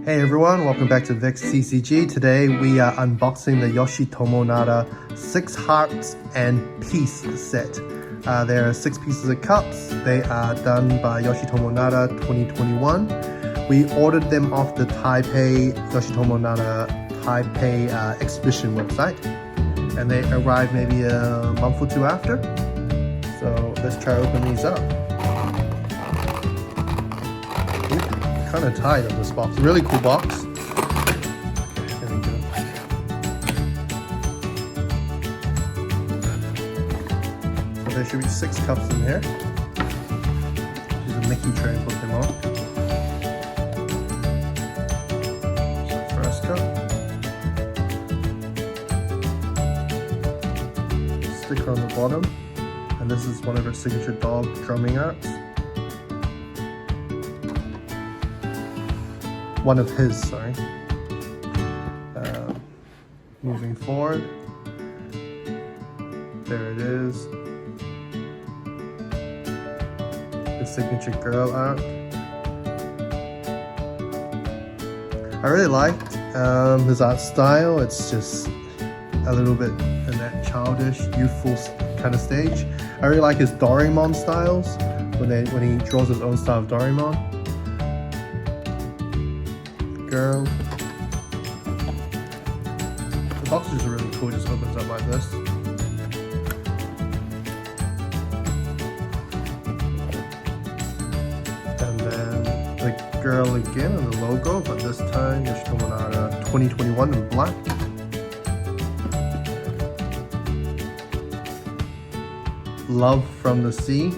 Hey everyone, welcome back to Vix TCG. Today we are unboxing the Yoshitomo Nara 6 hearts and peace set. There are 6 pieces of cups. They are done by Yoshitomo Nara 2021. We ordered them off the Taipei Yoshitomo Nara Taipei exhibition website, and they arrived maybe a month or two after. So let's try to open these up. Kind of tight on this box. Really cool box. There we go. So there should be 6 cups in here. Use a Mickey tray and put them on. So first cup. Sticker on the bottom. And this is one of her signature dog drumming arts. One of his, sorry. Moving forward, there it is. The signature girl art. I really liked his art style. It's just a little bit in that childish, youthful kind of stage. I really like his Doraemon styles when he draws his own style of Doraemon. Girl. The box is really cool, it just opens up like this. And then the girl again and the logo, but this time Yoshitomo Nara 2021 in black. Love from the sea.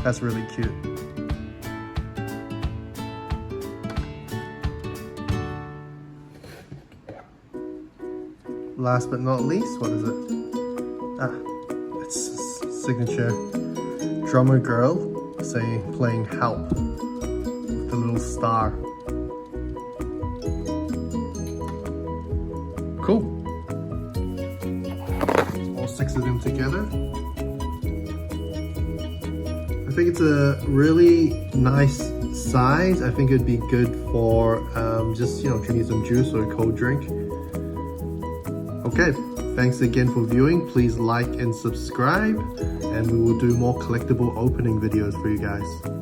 That's really cute. Last but not least, what is it? It's signature drummer girl playing help with the little star. Cool. All 6 of them together. I think it's a really nice size. I think it'd be good for just drinking some juice or a cold drink. Okay, thanks again for viewing. Please like and subscribe, and we will do more collectible opening videos for you guys.